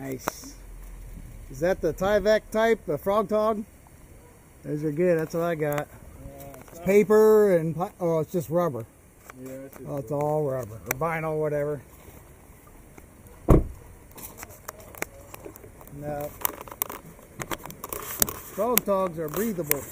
Nice. Is that the Tyvek type, the frog tog? Those are good. That's what I got. It's paper and oh, it's just rubber. Yeah, It's all rubber or vinyl, whatever. No. Frog togs are breathable.